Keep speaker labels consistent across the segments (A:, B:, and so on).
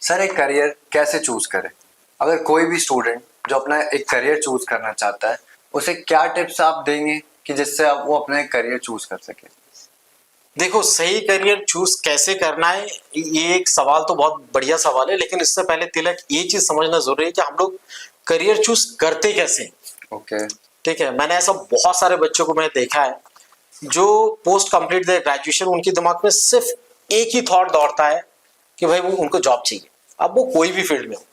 A: Sir एक career कैसे choose करें? अगर कोई भी स्टूडेंट जो अपना एक करियर चूज करना चाहता है, उसे क्या टिप्स आप देंगे कि जिससे आप वो अपना एक करियर चूज कर सके?
B: देखो, सही करियर चूज कैसे करना है, ये एक सवाल तो बहुत बढ़िया सवाल है, लेकिन इससे पहले तिलक ये चीज समझना जरूरी है कि हम लोग करियर चूज करते कैसे हैं।
A: ओके।
B: ठीक है, मैंने ऐसा बहुत सारे बच्चों को मैं देखा है जो पोस्ट कंप्लीट द ग्रेजुएशन, उनके दिमाग में सिर्फ एक ही थॉट दौड़ता है कि भाई वो उनको जॉब चाहिए। अब वो कोई भी फील्ड में हो,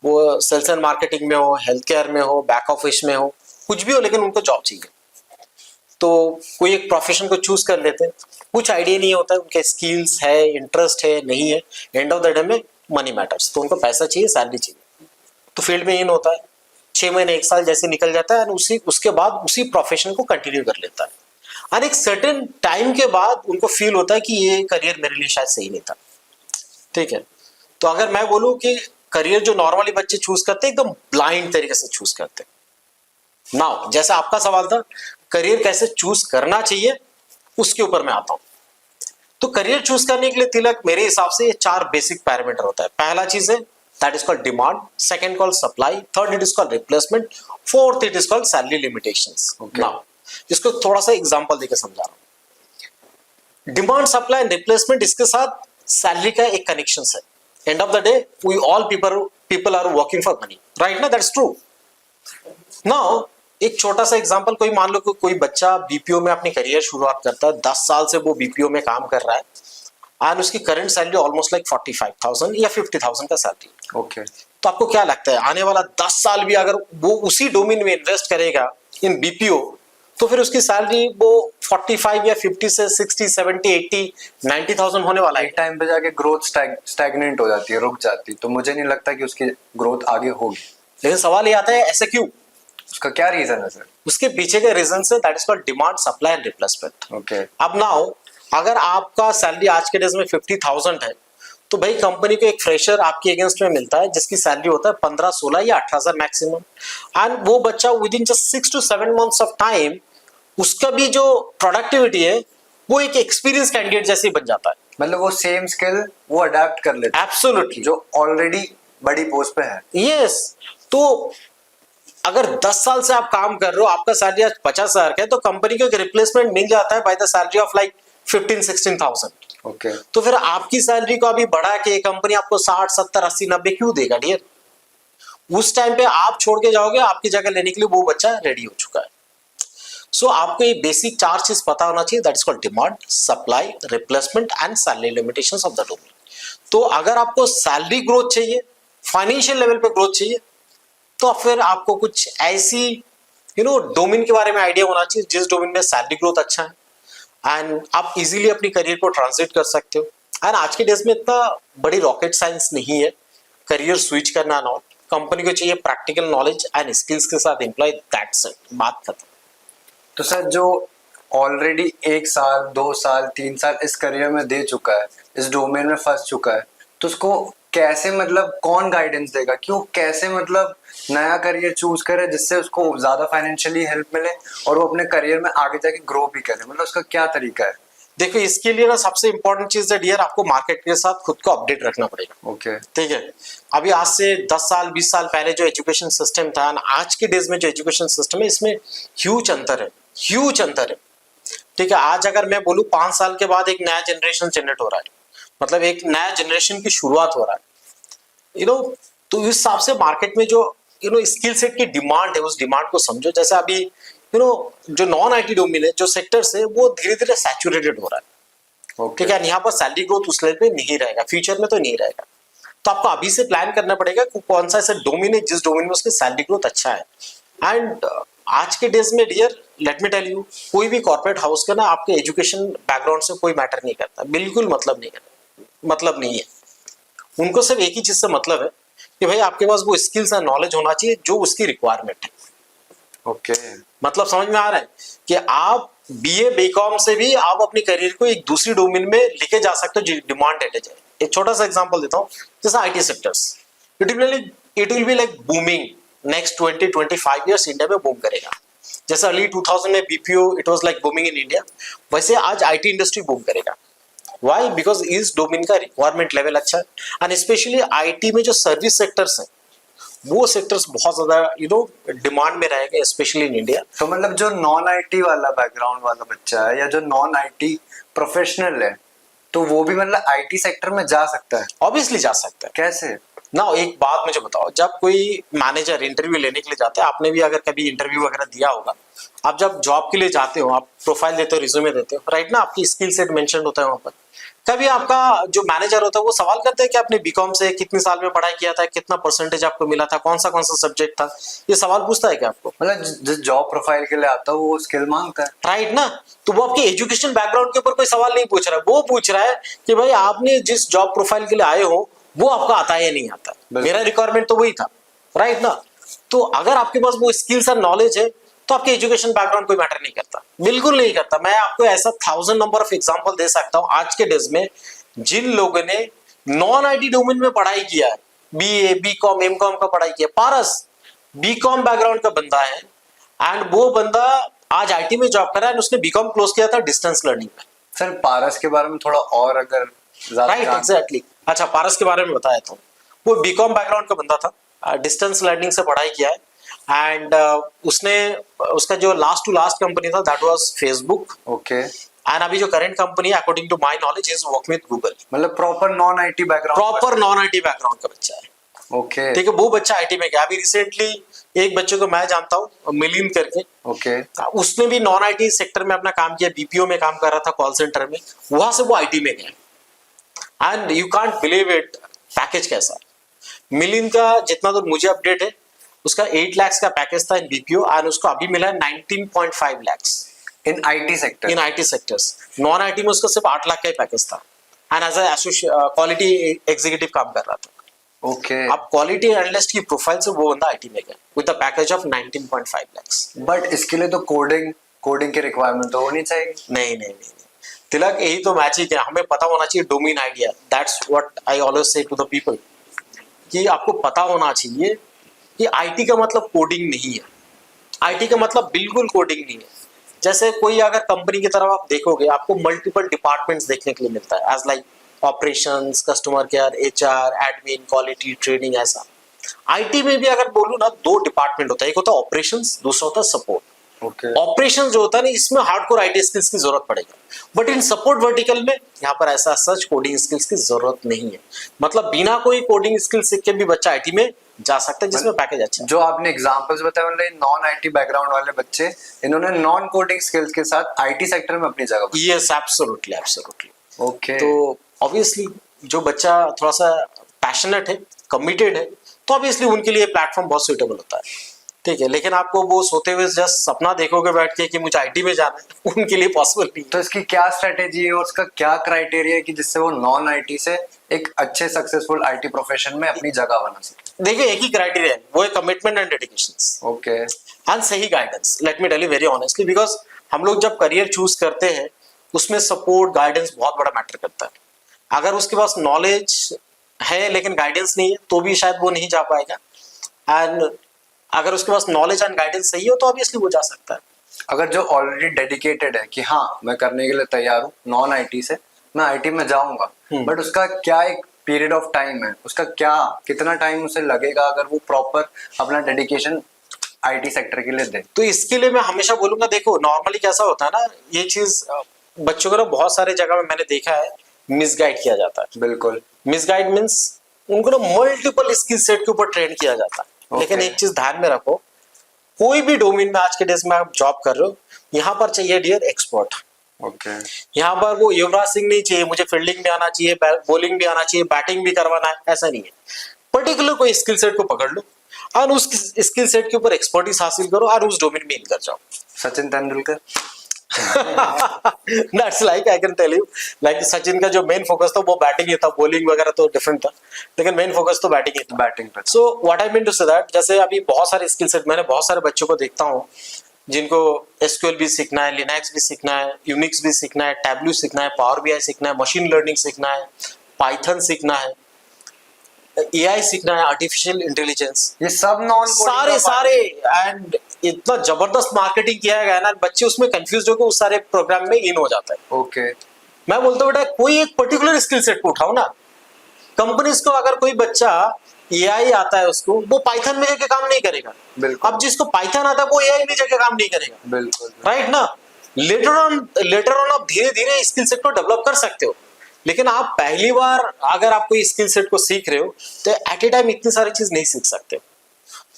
B: वो सेल्स एंड मार्केटिंग में हो, हेल्थ केयर में हो, बैक ऑफिस में हो, कुछ भी हो, लेकिन उनको जॉब चाहिए। तो कोई एक प्रोफेशन को चूज कर लेते हैं, कुछ आइडिया नहीं होता है उनके स्किल्स है, इंटरेस्ट है, नहीं है। एंड ऑफ द डे में मनी मैटर्स, तो उनको पैसा चाहिए, सैलरी चाहिए। तो फील्ड में इन होता है, 6 महीने 1 साल जैसे निकल जाता है, और उसके बाद उसी प्रोफेशन को कंटिन्यू कर लेता है। और एक सर्टेन टाइम के बाद उनको फील होता है कि ये करियर मेरे लिए शायद सही नहीं था। ठीक है, तो अगर मैं बोलूं कि करियर जो नॉर्मली बच्चे चूज करते हैं, एकदम ब्लाइंड तरीके से चूज करते हैं। नाउ जैसे आपका सवाल था करियर कैसे चूज करना चाहिए, उसके ऊपर मैं आता हूं। तो करियर चूज करने के लिए तिलक, मेरे हिसाब से ये 4 बेसिक पैरामीटर होता है। पहला चीज है that is called demand, second called supply, third it is called replacement, fourth it is called salary limitations. Now इसको थोड़ा सा एग्जांपल देकर समझा रहा हूं। डिमांड, सप्लाई एंड रिप्लेसमेंट, इसके साथ सैलरी का एक कनेक्शन है। End of the day we all people are working for money, right ना? That's true. नाउ एक छोटा सा एग्जांपल, कोई मान लो कि कोई बच्चा बीपीओ में अपनी करियर शुरुआत करता है, 10 साल से वो बीपीओ में काम कर रहा है एंड उसकी करंट सैलरी ऑलमोस्ट लाइक 45,000 या 50,000 का सैलरी।
A: ओके।
B: तो आपको क्या लगता है आने वाला 10 साल भी अगर वो उसी डोमेन में इन्वेस्ट करेगा इन बीपीओ, तो फिर उसकी सैलरी वो 45 या 50 से 60, 70, 80, 90,000 होने वाला है।
A: एक टाइम पे जाके ग्रोथ स्टैग्नेंट हो जाती है, रुक जाती है, तो मुझे नहीं लगता कि उसकी ग्रोथ आगे होगी।
B: लेकिन सवाल ये आता है ऐसे क्यों?
A: उसका क्या रीजन है सर?
B: उसके पीछे के रीजन है that is called demand, supply and replacement.
A: Okay.
B: अब नाउ अगर आपका सैलरी आज के डेज में 50,000 है, तो भाई कंपनी को एक फ्रेशर आपके अगेंस्ट में मिलता है जिसकी सैलरी होता है 15, 16 या 18,000 मैक्सिमम। एंड वो बच्चा with in just 6 to 7 months of time, उसका भी जो प्रोडक्टिविटी है वो एक एक्सपीरियंस कैंडिडेट जैसे बन जाता है।
A: मतलब वो सेम स्किल वो अडेप्ट कर लेता है
B: एब्सोल्युटली,
A: जो ऑलरेडी बड़ी पोस्ट पे है।
B: यस। तो अगर 10 साल से आप काम कर रहे हो, आपका सैलरी आज 50,000 का है, तो कंपनी को एक रिप्लेसमेंट मिल जाता है by the salary of like 15-16,000।
A: Okay.
B: तो फिर आपकी सैलरी को अभी बढ़ा के कंपनी आपको 60, 70, 80, 90 क्यों देगा डियर? उस टाइम पे आप छोड़ के जाओगे, आपकी जगह लेने के लिए वो बच्चा रेडी हो चुका है। सो आपको ये बेसिक 4 चीज पता होना चाहिए, that is called demand, supply, replacement and salary limitations of the domain. तो अगर आपको सैलरी ग्रोथ चाहिए, फाइनेंशियल लेवल पे ग्रोथ चाहिए, तो फिर आपको कुछ ऐसी डोमेन के बारे में आइडिया होना चाहिए जिस डोमेन में सैलरी ग्रोथ अच्छा है एंड आप इजीली अपनी करियर को ट्रांसलेट कर सकते हो। एंड आज के डेज में इतना बड़ी रॉकेट साइंस नहीं है करियर स्विच करना। नॉट, कंपनी को चाहिए प्रैक्टिकल नॉलेज एंड स्किल्स के साथ एम्प्लॉय, दैट्स इट, बात खत्म।
A: तो सर जो ऑलरेडी 1 साल 2 साल 3 साल इस करियर में दे चुका है, इस डोमेन में फंस चुका है, तो उसको कैसे, मतलब कौन गाइडेंस देगा कि वो कैसे मतलब नया करियर चूज करे जिससे उसको ज्यादा फाइनेंशियली हेल्प मिले और वो अपने करियर में आगे जाके ग्रो भी करे? मतलब उसका क्या तरीका है?
B: देखो, इसके लिए ना सबसे इंपॉर्टेंट चीज है डियर, आपको मार्केट के साथ खुद को अपडेट रखना पड़ेगा।
A: ओके।
B: ठीक है, अभी आज से 10 साल 20 साल पहले जो एजुकेशन सिस्टम था, आज के डेज में जो एजुकेशन सिस्टम है, इसमें ह्यूज अंतर है, ह्यूज अंतर है। ठीक है, आज अगर मैं बोलूं 5 साल के बाद एक नया जनरेशन जनरेट हो रहा है, मतलब एक नया जनरेशन की शुरुआत हो रहा है, तो इस हिसाब से मार्केट में जो स्किल सेट की डिमांड है, उस डिमांड को समझो। जैसे अभी जो नॉन आईटी डोमेन है, जो सेक्टर्स है, वो धीरे धीरे सैचुरेटेड हो रहा है। ठीक है, यहाँ पर सैलरी ग्रोथ उस लेवल पे नहीं रहेगा, फ्यूचर में तो नहीं रहेगा। तो आपको अभी से प्लान करना पड़ेगा कि कौन सा ऐसा डोमेन है जिस डोमेन में उसकी सैलरी ग्रोथ अच्छा है। एंड आज के डेज में dear, let me tell you, कोई भी कॉर्पोरेट हाउस का ना आपके एजुकेशन बैकग्राउंड से कोई मैटर नहीं करता, बिल्कुल मतलब नहीं है। उनको सिर्फ एक ही चीज से मतलब है कि भाई आपके पास वो स्किल्स एंड नॉलेज होना चाहिए जो उसकी रिक्वायरमेंट है।
A: ओके।
B: मतलब समझ में आ रहा है कि आप बीए बीकॉम से भी आप अपनी करियर को एक दूसरी डोमेन में लेके जा सकते हो जो डिमांड है। एक छोटा सा एग्जांपल देता हूँ, जैसे IT sectors, it will be like booming next 20-25 years, India में बूम करेगा। जैसे अर्ली 2000 में BPO it was like booming in India, वैसे आज आईटी इंडस्ट्री बूम करेगा। वाई? बिकॉज इस डोमेन का रिक्वायरमेंट लेवल अच्छा है, एंड स्पेशली आईटी में जो सर्विस सेक्टर्स हैं वो सेक्टर्स बहुत ज्यादा डिमांड में रहेंगे, स्पेशली इन इंडिया।
A: तो मतलब जो नॉन आईटी वाला बैकग्राउंड वाला बच्चा है या जो नॉन आईटी प्रोफेशनल है, तो वो भी मतलब आईटी सेक्टर में जा सकता है?
B: ऑब्वियसली जा सकता है
A: कैसे?
B: ना। एक बात मुझे बताओ, जब कोई मैनेजर इंटरव्यू लेने के लिए जाता है, आपने भी अगर कभी इंटरव्यू वगैरह दिया होगा, आप जब जॉब के लिए जाते हो, आप प्रोफाइल देते हो, रिज्यूमे देते हो, राइट ना, आपकी स्किल सेट मेंशन होता है वहां पर। कभी आपका जो मैनेजर होता है वो सवाल करते हैं कि आपने बीकॉम से कितने साल में पढ़ाई किया था, कितना परसेंटेज आपको मिला था, कौन सा सब्जेक्ट था, ये सवाल पूछता है क्या आपको?
A: मतलब जिस जॉब प्रोफाइल के लिए आता है वो स्किल मांगता है,
B: राइट ना। तो वो आपके एजुकेशन बैकग्राउंड के ऊपर कोई सवाल नहीं पूछ रहा है, वो पूछ रहा है कि भाई आपने जिस जॉब प्रोफाइल के लिए आए हो वो आपका आता है या नहीं आता। मेरा रिक्वायरमेंट तो वही था, राइट ना। तो अगर आपके पास वो स्किल्स और नॉलेज है तो आपके एजुकेशन बैकग्राउंड कोई मैटर नहीं करता, बिल्कुल नहीं करता। मैं आपको ऐसा 1000 नंबर ऑफ एग्जांपल दे सकता हूं आज के डेज में, जिन लोगों ने नॉन आईटी डोमेन में पढ़ाई किया है, बीए, बीकॉम, एमकॉम का पढ़ाई किया। पारस बीकॉम बैकग्राउंड का बंदा है एंड वो बंदा आज आईटी में जॉब कर रहा है, उसने बीकॉम क्लोज किया था डिस्टेंस लर्निंग में।
A: सर पारस के बारे में थोड़ा और अगर ज्यादा
B: राइट, एग्जैक्टली। अच्छा, पारस के बारे में बताया तो वो बीकॉम बैकग्राउंड का बंदा था, डिस्टेंस लर्निंग से पढ़ाई किया है एंड उसने उसका जो लास्ट टू लास्ट कंपनी था that was Facebook.
A: Okay.
B: And अभी जो करंट कंपनी है according to my knowledge is working with Google.
A: मतलब proper non IT background,
B: proper non IT background का बच्चा है।
A: ओके।
B: ठीक है, वो बच्चा आईटी में गया। अभी रिसेंटली एक बच्चे को मैं जानता हूँ, मिलिंद करके,
A: ओके।
B: उसने भी नॉन आईटी सेक्टर में अपना काम किया, बीपीओ में काम कर रहा था, कॉल सेंटर में, वहां से वो आईटी में गया and you can't believe it, package कैसा है। मिलिंद का जितना तो मुझे अपडेट है, उसका 8 लाख का पैकेज था इन बीपीओ एंड उसको अभी मिला है 19.5 lakh
A: in IT sector,
B: in IT sectors. Non IT में उसका सिर्फ 8 लाख का ही पैकेज था and as a quality executive काम कर रहा था।
A: ओके।
B: अब क्वालिटी एनालिस्ट की प्रोफाइल से वो बंदा आईटी में गया with a package of 19.5 lakh.
A: But इसके लिए तो कोडिंग की रिक्वायरमेंट तो होनी चाहिए।
B: नहीं तिलक, यही तो मैजिक है, हमें पता होना चाहिए domain idea. That's what I always say to the people कि आपको पता होना चाहिए कि आईटी का मतलब कोडिंग नहीं है, आईटी का मतलब बिल्कुल कोडिंग नहीं है। जैसे कोई अगर कंपनी की तरफ आप देखोगे, आपको मल्टीपल डिपार्टमेंट्स देखने के लिए मिलता है, as like operations, customer care, HR, admin, quality, training, ऐसा। आईटी में भी अगर बोलूं ना, 2 डिपार्टमेंट होता है, एक होता है ऑपरेशंस, दूसरा होता है सपोर्ट।
A: ओके।
B: ऑपरेशंस जो होता है ना, इसमें हार्डकोर आईटी स्किल्स की जरूरत पड़ेगी, बट इन सपोर्ट वर्टिकल में यहाँ पर ऐसा सच कोडिंग स्किल्स की जरूरत नहीं है। मतलब बिना कोई कोडिंग स्किल सीख के भी बच्चा आईटी में जा सकता है, जिसमें पैकेज अच्छा है।
A: जो आपने एग्जांपल्स बताए, मतलब नॉन आईटी बैकग्राउंड वाले बच्चे, इन्होंने नॉन कोडिंग स्किल्स के साथ आईटी सेक्टर में अपनी जगह बनाई।
B: Yes, absolutely.
A: ओके।
B: तो ऑब्वियसली जो बच्चा थोड़ा सा पैशनेट है, कमिटेड है, तो ऑब्वियसली उनके लिए प्लेटफॉर्म बहुत सुटेबल होता है। ठीक है, लेकिन आपको वो सोते हुए जस्ट सपना देखोगे बैठ के कि मुझे आईटी में जाना है, उनके लिए पॉसिबल नहीं।
A: तो इसकी क्या स्ट्रेटेजी है और उसका क्या क्राइटेरिया है कि जिससे वो नॉन आईटी से एक अच्छे सक्सेसफुल आईटी प्रोफेशन में अपनी जगह बना सके?
B: देखिए, एक ही क्राइटेरिया है, वो है commitment and dedication
A: okay.
B: And सही guidance. Let me tell you very honestly, because हम लोग जब करियर चूज करते हैं उसमें सपोर्ट, गाइडेंस बहुत बड़ा मैटर करता है। अगर उसके पास नॉलेज है लेकिन गाइडेंस नहीं है तो भी शायद वो नहीं जा पाएगा, एंड अगर उसके पास नॉलेज एंड गाइडेंस सही हो तो ऑब्वियसली वो जा सकता है।
A: अगर जो ऑलरेडी डेडिकेटेड है कि हाँ मैं करने के लिए तैयार हूँ नॉन आईटी से, मैं आईटी में जाऊंगा, बट उसका क्या एक पीरियड ऑफ टाइम है, उसका कितना टाइम उसे लगेगा अगर वो प्रॉपर अपना डेडिकेशन आईटी सेक्टर के लिए दे?
B: तो इसके लिए मैं हमेशा बोलूंगा, देखो नॉर्मली कैसा होता है ना, ये चीज बच्चों को ना बहुत सारे जगह में मैंने देखा है मिसगाइड किया जाता है।
A: बिल्कुल।
B: मिसगाइड मींस उनको ना मल्टीपल स्किल सेट के ऊपर ट्रेन किया जाता है। लेकिन एक चीज ध्यान में रखो, कोई भी डोमेन में आज के डेज में आप जॉब कर रहे हो, यहाँ पर चाहिए डियर एक्सपर्ट।
A: ओके।
B: यहाँ पर वो युवराज सिंह नहीं चाहिए, मुझे फील्डिंग भी आना चाहिए, बॉलिंग भी आना चाहिए, बैटिंग भी करवाना है, ऐसा नहीं है। पर्टिकुलर कोई स्किल सेट को पकड़ लो और उस स्किल सेट के ऊपर एक्सपर्टीज हासिल करो और उस डोमेन में इन कर जाओ।
A: Sachin Tendulkar.
B: That's like I can tell you, like Sachin का जो मेन फोकस था वो बैटिंग ही था, बॉलिंग वगैरह तो डिफरेंट था, लेकिन मेन फोकस तो बैटिंग ही था।
A: बैटिंग पे।
B: So what I mean to say that, जैसे अभी बहुत सारे स्किल सेट, मैंने बहुत सारे बच्चों को देखता हूँ जिनको एसक्यूएल भी सीखना है, लिनक्स भी सीखना है, यूनिक्स भी सीखना है, टैबलू सीखना है, पावर बीआई सीखना है, मशीन लर्निंग सीखना है, पाइथन सीखना है, एआई सीखना है, आर्टिफिशियल इंटेलिजेंस,
A: ये सब नॉन
B: सारे एंड इतना जबरदस्त मार्केटिंग किया गया ना, बच्चे उसमें कंफ्यूज होकर उस सारे प्रोग्राम में इन हो जाता है।
A: ओके।
B: मैं बोलता हूँ बेटा कोई एक पर्टिकुलर स्किल सेट को उठाओ ना। कंपनीज को अगर कोई बच्चा एआई आता है उसको, वो पाइथन में जाके काम नहीं करेगा।
A: बिल्कुल।
B: अब जिसको पाइथन आता है वो एआई में जाके काम नहीं करेगा।
A: बिल्कुल।
B: राइट ना। लेटर ऑन आप धीरे धीरे स्किल सेट को डेवलप कर सकते हो, लेकिन आप पहली बार अगर आप कोई स्किल सेट को सीख रहे हो तो एट ए टाइम इतनी सारी चीज नहीं सीख सकते।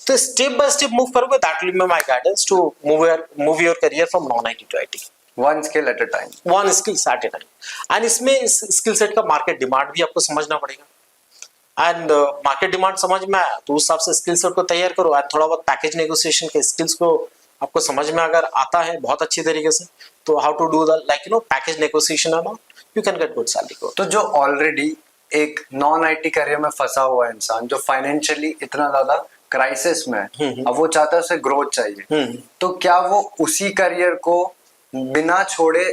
B: तो स्टेप बाय स्टेप मूव करोगे, that will be my guidance to move your career from non IT to IT.
A: One skill at a time.
B: One skill at a time. And इसमें इस स्किल सेट का market demand भी आपको समझना पड़ेगा। And market demand समझ में आया तो उस हिसाब से स्किल सेट को तैयार करो। एंड थोड़ा बहुत पैकेज नेगोशिएशन के स्किल्स को आपको समझ में अगर आता है बहुत अच्छी तरीके से, तो how to do the like package negotiation and you can get good salary.
A: तो जो ऑलरेडी एक नॉन आईटी करियर में फंसा हुआ है इंसान, जो फाइनेंशियली इतना ज्यादा क्राइसिस में है, अब वो चाहता है उसे ग्रोथ चाहिए, तो क्या वो उसी करियर को बिना छोड़े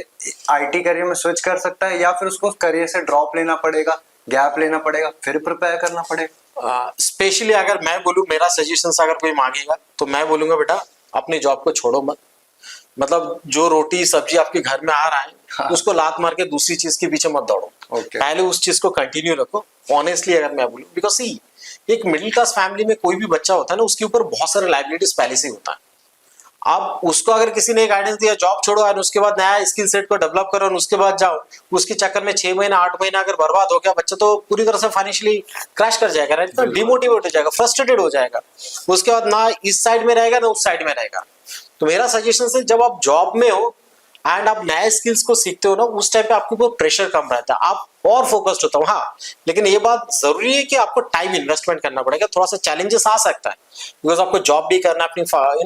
A: आईटी करियर में स्विच कर सकता है, या फिर उसको करियर से ड्रॉप लेना पड़ेगा, गैप लेना पड़ेगा, फिर प्रिपेयर करना पड़ेगा?
B: स्पेशली अगर मैं बोलूं, मेरा सजेशन अगर कोई मांगेगा तो मैं बोलूंगा बेटा अपनी जॉब को छोड़ो मत। मतलब जो रोटी सब्जी आपके घर में आ रहा है,
A: हाँ।
B: उसको लात मार के दूसरी चीज के पीछे मत दौड़ो।
A: Okay.
B: पहले उस चीज को कंटिन्यू रखो। ऑनेस्टली अगर मैं बोलूं, बिकॉज सी एक मिडिल क्लास फैमिली में कोई भी बच्चा होता है ना, उसके ऊपर बहुत सारे लाइबिलिटीज पहले से होता है। अब उसको अगर किसी ने गाइडेंस दिया जॉब छोड़ो और उसके बाद नया स्किल सेट को डेवलप करो और उसके बाद जाओ, उसके चक्कर में 6 महीना 8 महीना अगर बर्बाद हो गया, बच्चा तो पूरी तरह से फाइनेंशियली क्रैश कर जाएगा, राइट? डिमोटिवेट हो जाएगा, फ्रस्ट्रेटेड हो जाएगा। उसके बाद ना इस साइड में रहेगा ना उस साइड में रहेगा। तो मेरा सजेशन है जब आप जॉब में हो एंड आप नए स्किल्स को सीखते हो ना, उस टाइम पे आपके ऊपर प्रेशर कम रहता है, आप और फोकस्ड होता हो। हाँ, लेकिन ये बात जरूरी है कि आपको टाइम इन्वेस्टमेंट करना पड़ेगा। थोड़ा सा चैलेंजेस आ सकता है बिकॉज आपको जॉब भी करना है, अपनी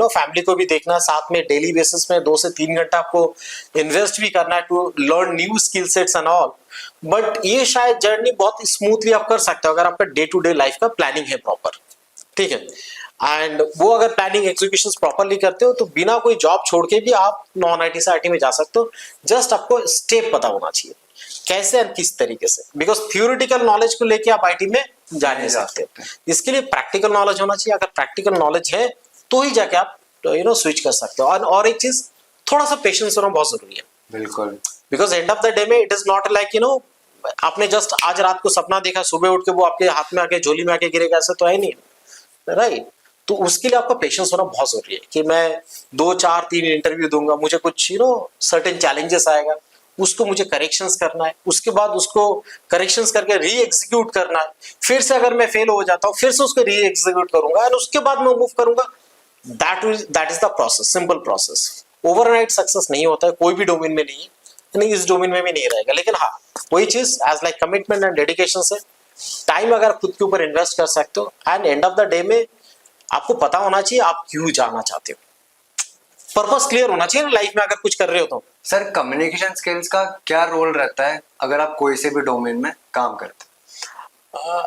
B: फैमिली को भी देखना है, साथ में डेली बेसिस में 2 से 3 घंटा आपको इन्वेस्ट भी करना है to learn new skill sets and all. But ये शायद जर्नी बहुत स्मूथली आप कर सकते हो अगर आपका डे टू डे लाइफ का प्लानिंग है प्रॉपर, ठीक है। एंड वो अगर प्लानिंग एग्जीक्यूशन प्रॉपरली करते हो तो बिना कोई जॉब छोड़ के भी आप नॉन आईटी से आईटी में जा सकते हो। जस्ट आपको स्टेप पता होना चाहिए कैसे और किस तरीके से, बिकॉज थियोरिटिकल नॉलेज को लेके आप आईटी में जा नहीं सकते। इसके लिए प्रैक्टिकल नॉलेज होना चाहिए। अगर प्रैक्टिकल नॉलेज है तो ही जाके आप स्विच कर सकते हो। और एक चीज, थोड़ा सा पेशेंस होना बहुत जरूरी है।
A: बिल्कुल।
B: Because and of the day में इट इज नॉट लाइक आपने जस्ट आज रात को सपना देखा, सुबह उठ के वो आपके हाथ में आके झोली में आके गिरेगा, ऐसा तो है नहीं, राइट? तो उसके लिए आपका पेशेंस होना बहुत जरूरी है कि मैं 2 4 3 इंटरव्यू दूंगा, मुझे कुछ सर्टेन चैलेंजेस आएगा, उसको मुझे करेक्शंस करना है, उसके बाद उसको करेक्शंस करके री एग्जीक्यूट करना है, फिर से अगर मैं फेल हो जाता हूँ फिर से उसको री एग्जीक्यूट करूंगा और उसके बाद मैं मूव करूंगा। That is the process, simple process. Overnight success नहीं होता है, कोई भी डोमेन में नहीं है, नहीं इस डोमेन में भी नहीं रहेगा। लेकिन हाँ, कोई चीज as like commitment and dedication से टाइम अगर खुद के ऊपर इन्वेस्ट कर सकते हो and end of the day में आपको पता होना चाहिए आप क्यों जाना चाहते हो, पर्पस क्लियर होना चाहिए ना लाइफ में अगर कुछ कर रहे हो तो।
A: सर, कम्युनिकेशन स्किल्स का क्या रोल रहता है अगर आप कोई से भी डोमेन में काम करते हैं?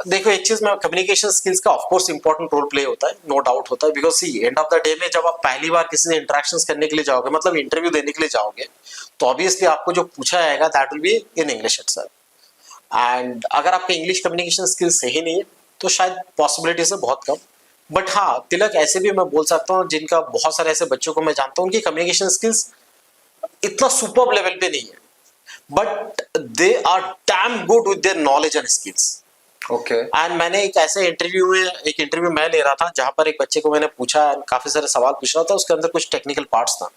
B: देखो एक चीज में, कम्युनिकेशन स्किल्स का of course important role play होता है, नो डाउट होता है। Because see end of the day में जब आप पहली बार किसी से इंटरेक्शंस करने के लिए जाओगे, मतलब इंटरव्यू देने के लिए जाओगे, तो ऑब्वियसली आपको जो पूछा जाएगा that will be in English itself. And अगर आपके इंग्लिश कम्युनिकेशन स्किल्स सही नहीं है तो शायद पॉसिबिलिटीज है बहुत कम। बट हाँ तिलक, ऐसे भी मैं बोल सकता हूँ जिनका, बहुत सारे ऐसे बच्चों को मैं जानता हूँ उनकी कम्युनिकेशन स्किल्स इतना सुपर्ब लेवल पे नहीं है, but they are damn good with their knowledge and skills.
A: Okay.
B: And मैंने एक ऐसे इंटरव्यू मैं ले रहा था जहां पर एक बच्चे को मैंने पूछा, काफी सारे सवाल पूछ रहा था, उसके अंदर कुछ टेक्निकल पार्ट्स था।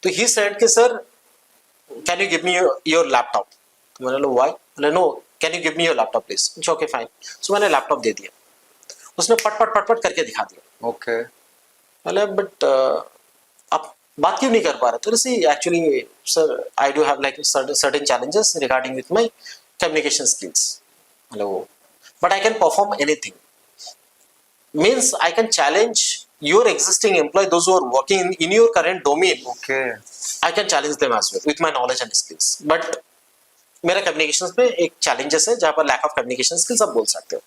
B: तो ही सेड कि sir can you give me your laptop? मैंने बोला व्हाई? बोले no, can you give me your laptop please? Okay fine. So मैंने लैपटॉप दे दिया, उसने पट पट पट पट करके दिखा दिया।
A: ओके।
B: बोले बट आप बात क्यों नहीं कर पा रहे? तो see actually sir I do have like certain challenges regarding with my communication skills. Hello, but I can perform anything. Means I can challenge your existing employee, those who are working in your current domain.
A: Okay.
B: I can challenge them as well with my knowledge and skills. But मेरा communication में एक challenges है जहां पर lack of communication skills आप बोल सकते हो।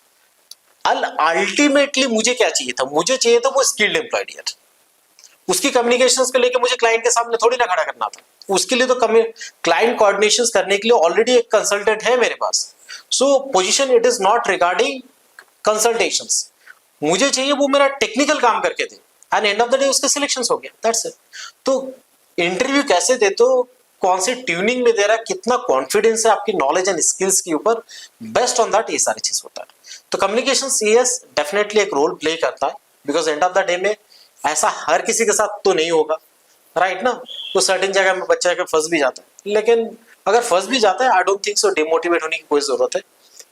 B: अल्टीमेटली मुझे क्या चाहिए था? मुझे चाहिए था वो स्किल्ड एम्प्लॉयड यार। उसकी कम्युनिकेशंस को लेके मुझे क्लाइंट के सामने थोड़ी ना खड़ा करना था। उसके लिए तो क्लाइंट कोऑर्डिनेशंस करने के लिए ऑलरेडी एक कंसल्टेंट है मेरे पास। So position it is not regarding consultations, मुझे चाहिए वो मेरा टेक्निकल काम करके दे and end of the day उसके सिलेक्शंस हो गया, दैट्स इट। तो इंटरव्यू कैसे देते हो कौन सी ट्यूनिंग में दे रहा है, कितना कॉन्फिडेंस है आपकी नॉलेज एंड स्किल्स के ऊपर, बेस्ट ऑन दैट ये सारी चीज होता है। तो कम्युनिकेशन सीएस डेफिनेटली एक रोल प्ले करता है, because and of the day में ऐसा हर किसी के साथ तो नहीं होगा, राइट ना। तो सर्टेन जगह में बच्चा अगर फंस भी जाता है, लेकिन अगर फंस भी जाता है I don't think so demotivate होने की कोई जरूरत है,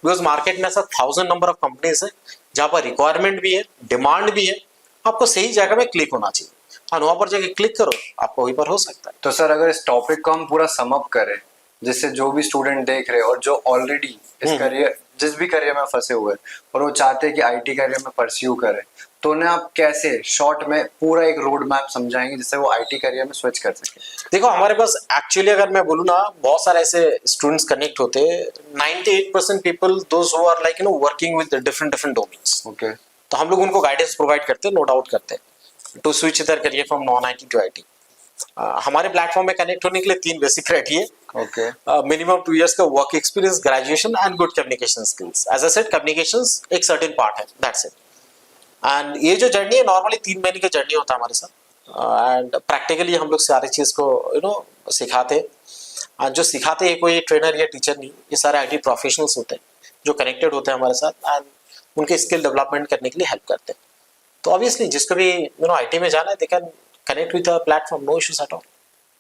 B: बिकॉज मार्केट में ऐसा 1000 नंबर ऑफ कंपनीज है जहां पर रिक्वायरमेंट भी है, डिमांड भी है, आपको सही जगह में क्लिक होना चाहिए और वहां पर जाके क्लिक करो, आपको वहीं पर हो सकता है।
A: तो सर अगर इस टॉपिक को हम पूरा सम अप करें, जिससे जो भी स्टूडेंट देख रहे हैं और जो ऑलरेडी इस करियर, जिस भी करियर में फंसे हुए हैं और वो चाहते हैं कि आईटी करियर में परस्यू करें, तो उन्हें आप कैसे शॉर्ट में पूरा एक रोड मैप समझाएंगे जिससे वो आईटी करियर में स्विच कर सके?
B: देखो हमारे पास एक्चुअली अगर मैं बोलूँ ना, बहुत सारे ऐसे स्टूडेंट्स कनेक्ट होते हैं, 98% people those who are like you know working with different domains.
A: Okay.
B: तो हम लोग उनको गाइडेंस प्रोवाइड करते हैं, नो डाउट करते हैं to switch their career from non IT to IT. हमारे प्लेटफॉर्म में कनेक्ट होने के लिए 3 basic criteria,
A: okay.
B: Minimum 2 years का work experience, graduation and good communication skills. As I said communications एक सर्टेन पार्ट है, दैट्स इट। एंड ये जो जर्नी है नॉर्मली 3 महीने का जर्नी होता है हमारे साथ, एंड प्रैक्टिकली हम लोग सारी चीज को यू नो सिखाते हैं। जो सिखाते हैं कोई ट्रेनर या टीचर नहीं, ये सारे आईटी प्रोफेशनल्स होते हैं जो कनेक्टेड होते हैं हमारे साथ एंड उनके स्किल डेवलपमेंट करने के लिए हेल्प करते हैं। तो ऑब्वियसली जिसको भी यू नो आईटी में जाना है, they can connect with the platform, no issues at all.